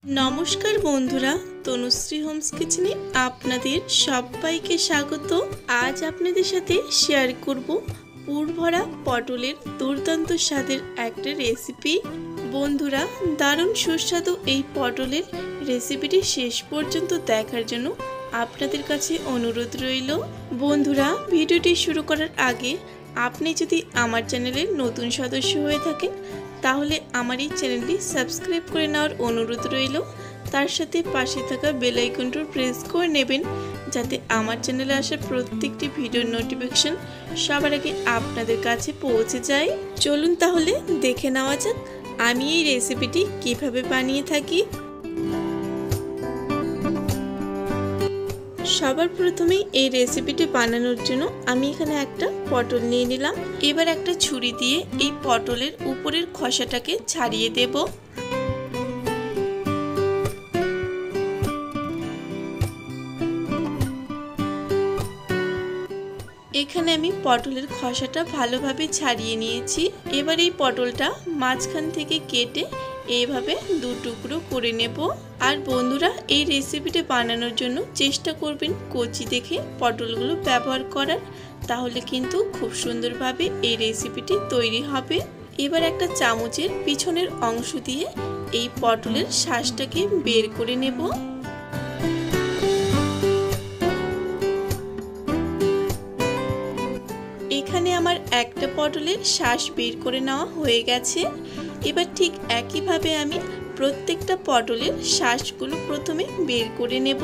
नमस्कार बंधुरा तनुश्री होम्स किचने आपनादेर सबाइके स्वागत। आज आपनादेर साथे शेयर करब पुर भरा पटलेर दुर्दान्त स्वादेर एकटा रेसिपि। बंधुरा दारुण सुस्वादु एई पटलेर रेसिपिटी शेष पर्यन्त देखार जोन्नो आपनादेर काछे अनुरोध रइल। बंधुरा भिडियोटी शुरू करार आगे आपनि यदि आमार चैनेलेर नतून सदस्य हये थाकेन ताहले आमार এই চ্যানেলটি সাবস্ক্রাইব করে নেওয়ার অনুরোধ রইল। তার সাথে পাশে থাকা বেল আইকনটি প্রেস করে নেবেন যাতে আমার চ্যানেলে আসা প্রত্যেকটি ভিডিওর নোটিফিকেশন সবার আগে আপনাদের কাছে পৌঁছে যায়। চলুন তাহলে দেখে নেওয়া যাক আমি এই রেসিপিটি কিভাবে বানিয়ে থাকি। সবার প্রথমে এই রেসিপিটি বানানোর জন্য আমি এখানে একটা পটল নিয়ে নিলাম। এবার একটা ছুরি দিয়ে এই পটলের উপরের খোসাটাকে ছাড়িয়ে দেব। এখানে আমি পটলের খোসাটা ভালোভাবে ছাড়িয়ে নিয়েছি। এবার এই পটলটা মাঝখান থেকে কেটে এইভাবে দু টুকরো করে নেব। আর বন্ধুরা এই রেসিপিটা বানানোর জন্য চেষ্টা করবেন কচি দেখে পটলগুলো ব্যবহার করার, তাহলে কিন্তু খুব সুন্দরভাবে এই রেসিপিটি তৈরি হবে। এবার একটা চামচের পিছনের অংশ দিয়ে এই পটলের শাঁসটাকে বের করে নেব। এখানে আমার একটা পটলের শাঁস বের করে নেওয়া হয়ে গেছে। এবার ঠিক একইভাবে আমি প্রত্যেকটা পটলের শাঁসগুলো প্রথমে বের করে নেব।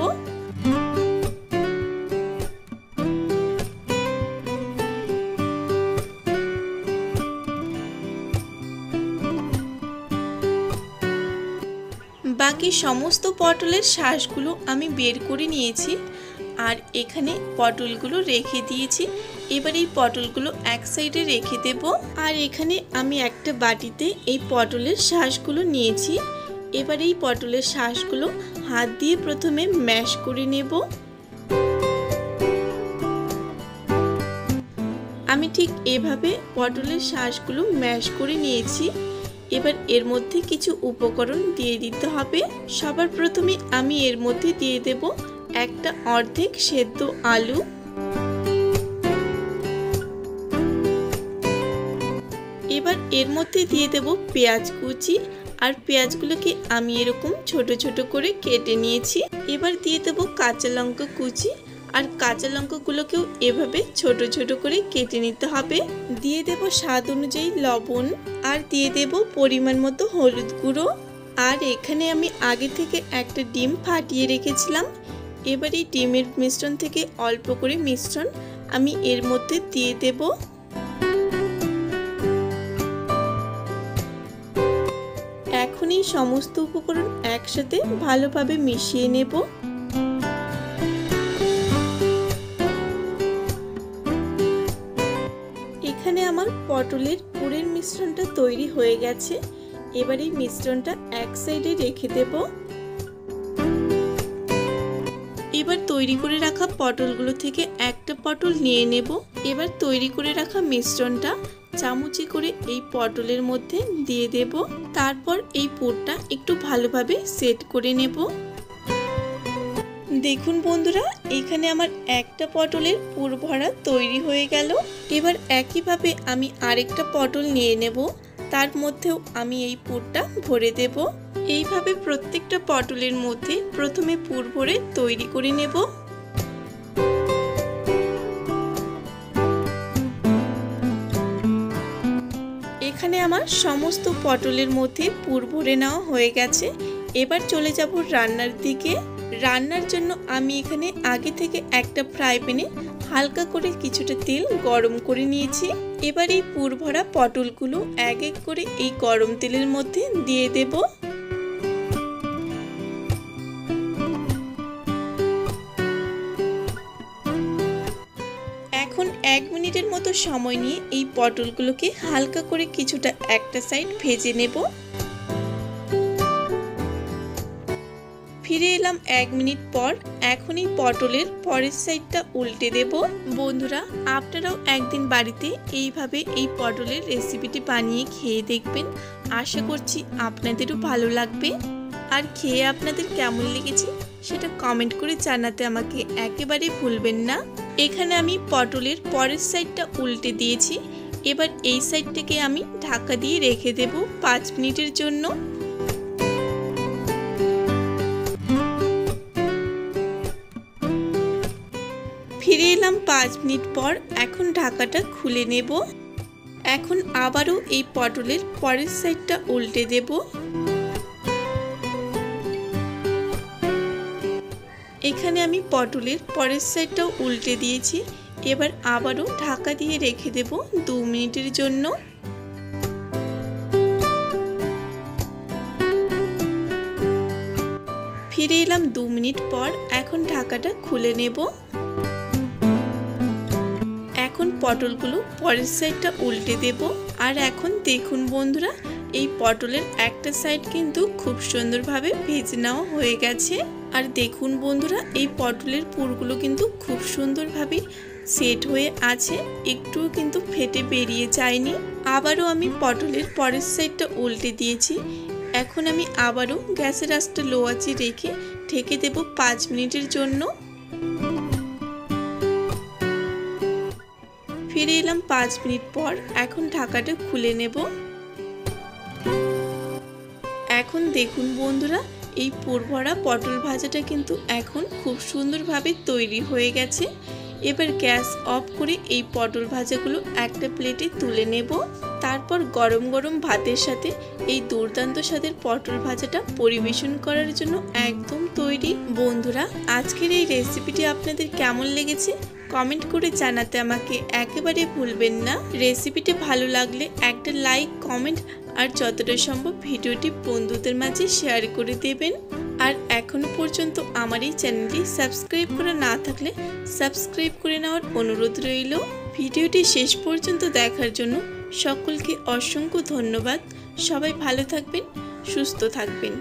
বাকি সমস্ত পটলের শাঁসগুলো আমি বের করে নিয়েছি আর এখানে পটলগুলো রেখে দিয়েছি। এবার এই পটলগুলো এক সাইডে রেখে দেব। আর এখানে আমি একটা বাটিতে এই পটলের শাঁসগুলো নিয়েছি। এবার এই পটলের শাঁসগুলো হাত দিয়ে প্রথমে ম্যাশ করে নেব। আমি ঠিক এভাবে পটলের শাঁসগুলো ম্যাশ করে নিয়েছি। এবার এর মধ্যে কিছু উপকরণ দিয়ে দিতে হবে। সবার প্রথমে আমি এর মধ্যে দিয়ে দেব একটা অর্ধেক সেদ্ধ আলু। এবার এর মধ্যে দিয়ে দেব পেঁয়াজ কুচি, আর পেঁয়াজগুলোকে আমি এরকম ছোট ছোট করে কেটে নিয়েছি। এবার দিয়ে দেব কাঁচা লঙ্কা কুচি, আর কাঁচা লঙ্কাগুলোকেও এভাবে ছোট ছোট করে কেটে নিতে হবে। দিয়ে দেব স্বাদ অনুযায়ী লবণ, আর দিয়ে দেব পরিমাণ মতো হলুদ গুঁড়ো। আর এখানে আমি আগে থেকে একটা ডিম ফাটিয়ে রেখেছিলাম। এবার এই ডিমের মিশ্রণ থেকে অল্প করে মিশ্রণ আমি এর মধ্যে দিয়ে দেব। এখন এই সমস্ত উপকরণ একসাথে ভালোভাবে মিশিয়ে নেব। এখানে আমার পটলের পুরের মিশ্রণটা তৈরি হয়ে গেছে। এবার এই মিশ্রণটা এক সাইডে রেখে দেব। এবার তৈরি করে রাখা পটলগুলো থেকে একটা পটল নিয়ে নেব। এবার তৈরি করে রাখা মিশ্রণটা চামচে করে এই পটলের মধ্যে দিয়ে দেব। তারপর এই পুরটা একটু ভালোভাবে সেট করে নেব। দেখুন বন্ধুরা, এখানে আমার একটা পটলের পুর ভরা তৈরি হয়ে গেল। এবার একইভাবে আমি আরেকটা পটল নিয়ে নেব, তার মধ্যেও আমি এই পুরটা ভরে দেব। এইভাবে প্রত্যেকটা পটলের মধ্যে প্রথমে পুর ভরে তৈরি করে নেব। এখানে আমার সমস্ত পটলের মধ্যে পুর ভরে নেওয়া হয়ে গেছে। এবার চলে যাব রান্নার দিকে। রান্নার জন্য আমি এখানে আগে থেকে একটা ফ্রাই প্যানে হালকা করে কিছুটা তেল গরম করে নিয়েছি। এবার এই পুর ভরা পটলগুলো এক এক করে এই গরম তেলের মধ্যে দিয়ে দেব। এখন 1 মিনিটের মতো সময় নিয়ে এই পটলগুলোকে হালকা করে কিছুটা একটা সাইড ভেজে নেব। ফিরে এলাম 1 মিনিট পর। এখন এই পটলের পরের সাইডটা উল্টে দেব। বন্ধুরা আপনারাও একদিন বাড়িতে এইভাবে এই পটলের রেসিপিটি বানিয়ে খেয়ে দেখবেন। আশা করছি আপনাদেরও ভালো লাগবে। আর খেয়ে আপনাদের কেমন লেগেছে সেটা কমেন্ট করে জানাতে আমাকে একেবারে ভুলবেন না। এখানে আমি পটলের পরের সাইডটা উল্টে দিয়েছি। এবার এই সাইডটাকে আমি ঢাকা দিয়ে রেখে দেব 5 মিনিটের জন্য। ফিরে এলাম 5 মিনিট পর। এখন ঢাকাটা খুলে নেব। এখন আবারও এই পটলের পরের সাইডটা উল্টে দেব। এখানে আমি পটলের পরের সাইডটাও উল্টে দিয়েছি। এবার আবারও ঢাকা দিয়ে রেখে দেব 2 মিনিটের জন্য। ফিরে এলাম 2 মিনিট পর। এখন ঢাকাটা খুলে নেব। এখন পটলগুলো পরের সাইডটা উল্টে দেব। আর এখন দেখুন বন্ধুরা, এই পটলের একটা সাইড কিন্তু খুব সুন্দরভাবে ভেজে নেওয়া হয়ে গেছে। আর দেখুন বন্ধুরা, এই পটলের পুরগুলো কিন্তু খুব সুন্দরভাবে সেট হয়ে আছে, একটুও কিন্তু ফেটে বেরিয়ে যায়নি। আবারও আমি পটলের পরের সাইডটা উল্টে দিয়েছি। এখন আমি আবারও গ্যাসের আঁচটা লো আঁচে রেখে ঢেকে দেব 5 মিনিটের জন্য। ফিরে এলাম 5 মিনিট পর। এখন ঢাকাটা খুলে নেব। এখন দেখুন বন্ধুরা, এই পুরভরা পটল ভাজাটা কিন্তু এখন খুব সুন্দরভাবে তৈরি হয়ে গেছে। এবার গ্যাস অফ করে এই পটল ভাজাগুলো একটা প্লেটে তুলে নেব। তারপর গরম গরম ভাতের সাথে এই দুর্দান্ত স্বাদের পটল ভাজাটা পরিবেশন করার জন্য একদম তৈরি। বন্ধুরা, আজকের এই রেসিপিটি আপনাদের কেমন লেগেছে কমেন্ট করে জানাতে আমাকে একেবারে ভুলবেন না। রেসিপিটি ভালো লাগলে একটা লাইক, কমেন্ট আর যতটা সম্ভব ভিডিওটি বন্ধুদের মাঝে শেয়ার করে দেবেন। আর এখনো পর্যন্ত আমার এই চ্যানেলটি সাবস্ক্রাইব করা না থাকলে সাবস্ক্রাইব করে নেওয়ার অনুরোধ রইল। ভিডিওটি শেষ পর্যন্ত দেখার জন্য সকলকে অসংখ্য ধন্যবাদ। সবাই ভালো থাকবেন, সুস্থ থাকবেন।